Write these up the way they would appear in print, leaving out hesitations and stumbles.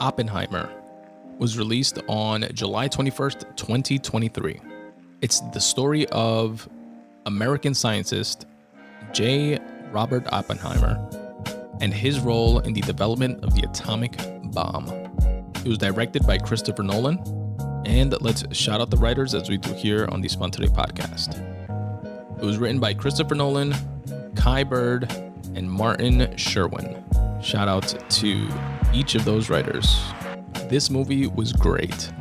Oppenheimer was released on July 21st, 2023. It's the story of American scientist J. Robert Oppenheimer and his role in the development of the atomic bomb. It was directed by Christopher Nolan, and let's shout out the writers as we do here on the Spun Today podcast. It was written by Christopher Nolan, Kai Bird, and Martin Sherwin. Shout out to each of those writers. This movie was great.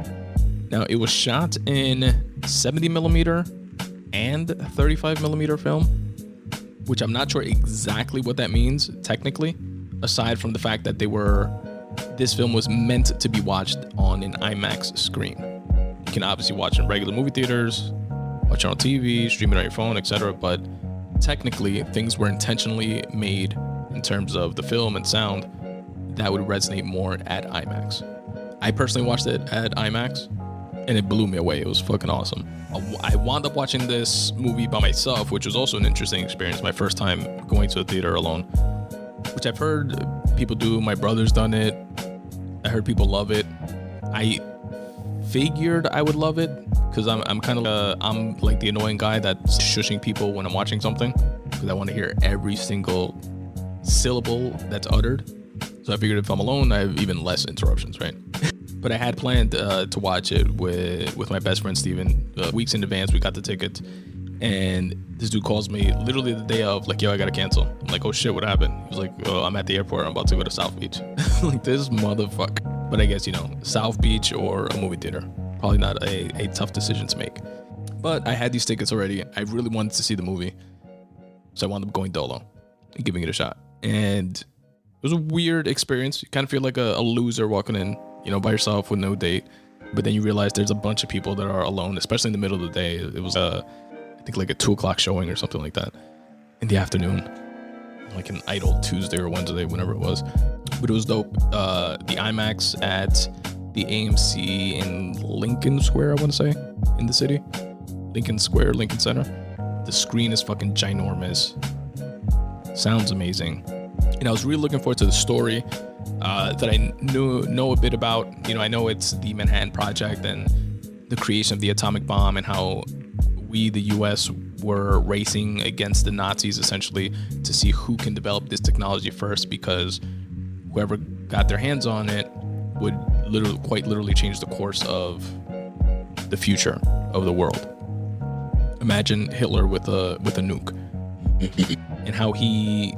Now, it was shot in 70mm and 35mm film, which I'm not sure exactly what that means technically, aside from the fact that this film was meant to be watched on an IMAX screen. You can obviously watch it in regular movie theaters, watch it on TV, stream it on your phone, etc. But technically, things were intentionally made in terms of the film and sound that would resonate more at IMAX. I personally watched it at IMAX, and it blew me away. It was fucking awesome. I wound up watching this movie by myself, which was also an interesting experience. My first time going to a theater alone, which I've heard people do. My brother's done it. I heard people love it. I figured I would love it because I'm kind of I'm like the annoying guy that's shushing people when I'm watching something because I want to hear every single syllable that's uttered. So I figured if I'm alone, I have even less interruptions, right? But I had planned to watch it with my best friend Steven. Weeks in advance, we got the tickets, and this dude calls me literally the day of, like, yo, I gotta cancel. I'm like, oh shit, what happened? He was like, oh, I'm at the airport, I'm about to go to South Beach. Like, this motherfucker. But I guess, South Beach or a movie theater, probably not a tough decision to make. But I had these tickets already. I really wanted to see the movie, so I wound up going dolo and giving it a shot. And it was a weird experience. You kind of feel like a loser walking in, by yourself with no date. But then you realize there's a bunch of people that are alone, especially in the middle of the day. It was, I think, like a 2:00 showing or something like that in the afternoon, like an idle Tuesday or Wednesday, whenever it was. But it was dope. The IMAX at the AMC in Lincoln Square, I want to say, in the city. Lincoln Square, Lincoln Center. The screen is fucking ginormous. Sounds amazing. And I was really looking forward to the story that I know a bit about. I know it's the Manhattan Project and the creation of the atomic bomb and how we, the US, were racing against the Nazis essentially to see who can develop this technology first, because whoever got their hands on it would quite literally change the course of the future of the world. Imagine Hitler with a nuke. And how he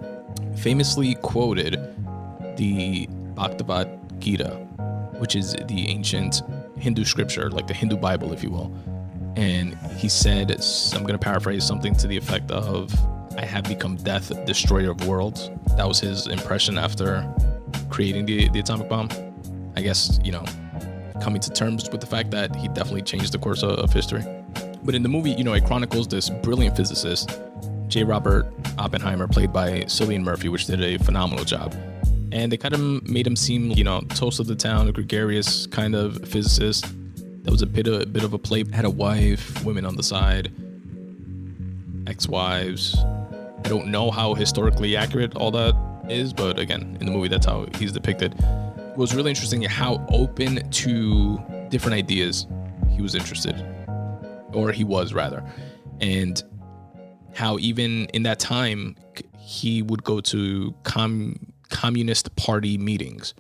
famously quoted the Bhagavad Gita, which is the ancient Hindu scripture, like the Hindu Bible, if you will. And he said, I'm going to paraphrase, something to the effect of, I have become death, destroyer of worlds. That was his impression after creating the atomic bomb. I guess, coming to terms with the fact that he definitely changed the course of history. But in the movie, it chronicles this brilliant physicist, J. Robert Oppenheimer, played by Cillian Murphy, which did a phenomenal job. And they kind of made him seem, toast of the town, a gregarious kind of physicist. That was a bit of a play. Had a wife, women on the side, ex-wives. I don't know how historically accurate all that is, but again, in the movie, that's how he's depicted. It was really interesting how open to different ideas he was interested, or he was rather, and how even in that time he would go to communist party meetings.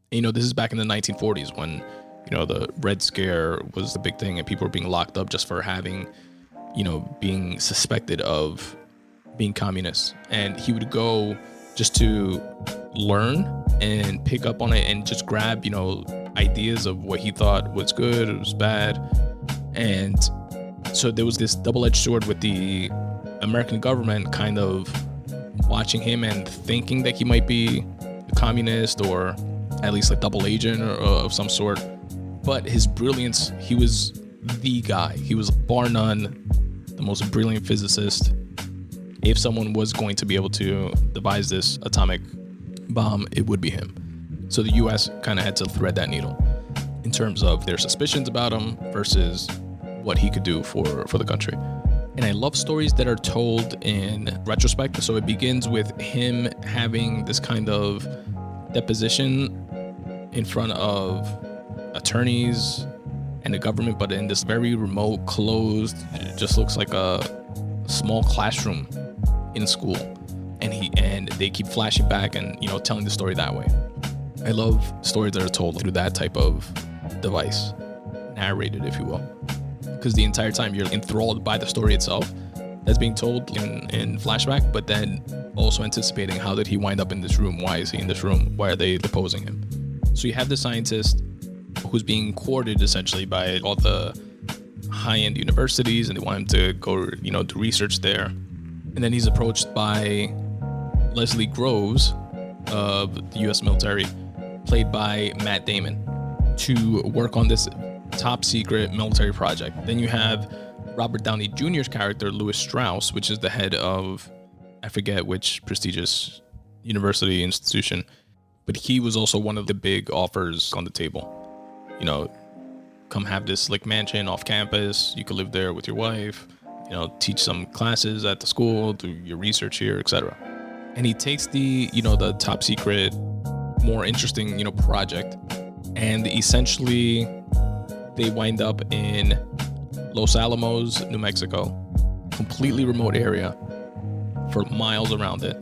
This is back in the 1940s when the Red Scare was the big thing and people were being locked up just for having, being suspected of being communists. And he would go just to learn and pick up on it and just grab, ideas of what he thought was good, it was bad. And so there was this double-edged sword with the American government kind of watching him and thinking that he might be a communist or at least a double agent or of some sort. But his brilliance, he was the guy. He was bar none the most brilliant physicist. If someone was going to be able to devise this atomic bomb, it would be him. So the US kind of had to thread that needle in terms of their suspicions about him versus what he could do for the country. And I love stories that are told in retrospect. So it begins with him having this kind of deposition in front of attorneys and the government, but in this very remote, closed, it just looks like a small classroom in school. And they keep flashing back and, you know, telling the story that way. I love stories that are told through that type of device, narrated, if you will, because the entire time you're enthralled by the story itself that's being told in flashback, but then also anticipating, how did he wind up in this room? Why is he in this room? Why are they deposing him? So you have the scientist who's being courted essentially by all the high-end universities, and they want him to go, you know, do research there. And then he's approached by Leslie Groves of the U.S. military, played by Matt Damon, to work on this top secret military project. Then you have Robert Downey Jr.'s character, Lewis Strauss, which is the head of, I forget which prestigious university institution, but he was also one of the big offers on the table. You know, come have this like mansion off campus. You could live there with your wife, you know, teach some classes at the school, do your research here, etc. And he takes the, you know, the top secret, more interesting, you know, project, and essentially they wind up in Los Alamos, New Mexico, completely remote area for miles around it.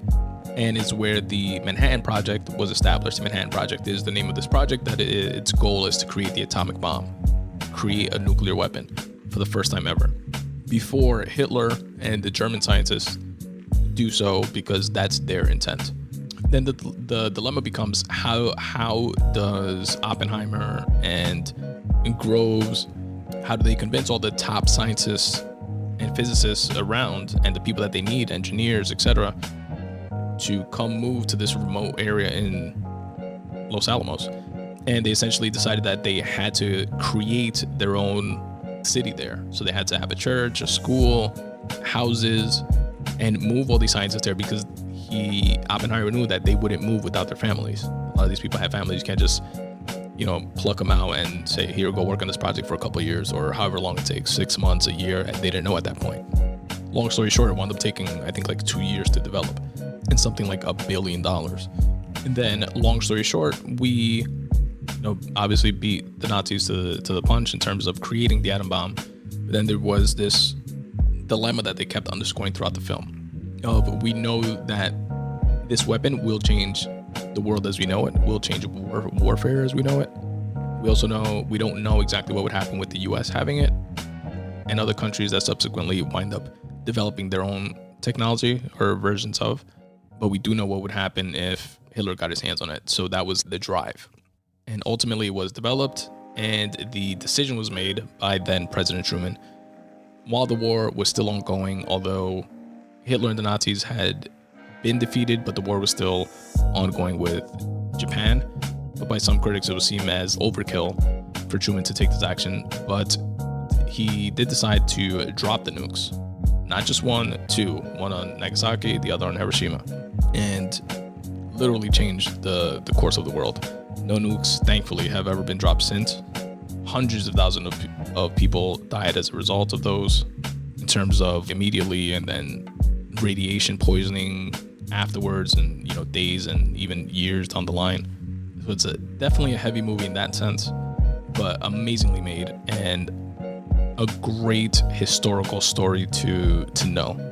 And it's where the Manhattan Project was established. The Manhattan Project is the name of this project that its goal is to create the atomic bomb, create a nuclear weapon for the first time ever, before Hitler and the German scientists do so, because that's their intent. Then the dilemma becomes, how does Oppenheimer and Groves, how do they convince all the top scientists and physicists around, and the people that they need, engineers, etc., to come move to this remote area in Los Alamos? And they essentially decided that they had to create their own city there. So they had to have a church, a school, houses, and move all these scientists there, because Oppenheimer knew that they wouldn't move without their families. A lot of these people have families. You can't just, you know, pluck them out and say, here, go work on this project for a couple of years, or however long it takes, 6 months, a year. And they didn't know at that point. Long story short, it wound up taking, I think, like 2 years to develop, and something like $1 billion. And then, long story short, we, you know, obviously beat the Nazis to the punch in terms of creating the atom bomb. But then there was this dilemma that they kept underscoring throughout the film. We know that this weapon will change the world as we know it, will change warfare as we know it. We also know, we don't know exactly what would happen with the US having it, and other countries that subsequently wind up developing their own technology or versions of. But we do know what would happen if Hitler got his hands on it. So that was the drive. And ultimately it was developed, and the decision was made by then President Truman, while the war was still ongoing, although Hitler and the Nazis had been defeated, but the war was still ongoing with Japan. But by some critics, it was seen as overkill for Truman to take this action. But he did decide to drop the nukes. Not just one, two. One on Nagasaki, the other on Hiroshima. And literally changed the course of the world. No nukes, thankfully, have ever been dropped since. Hundreds of thousands of people died as a result of those, in terms of immediately, and then radiation poisoning afterwards, and, you know, days and even years down the line. So it's definitely a heavy movie in that sense, but amazingly made, and a great historical story to know.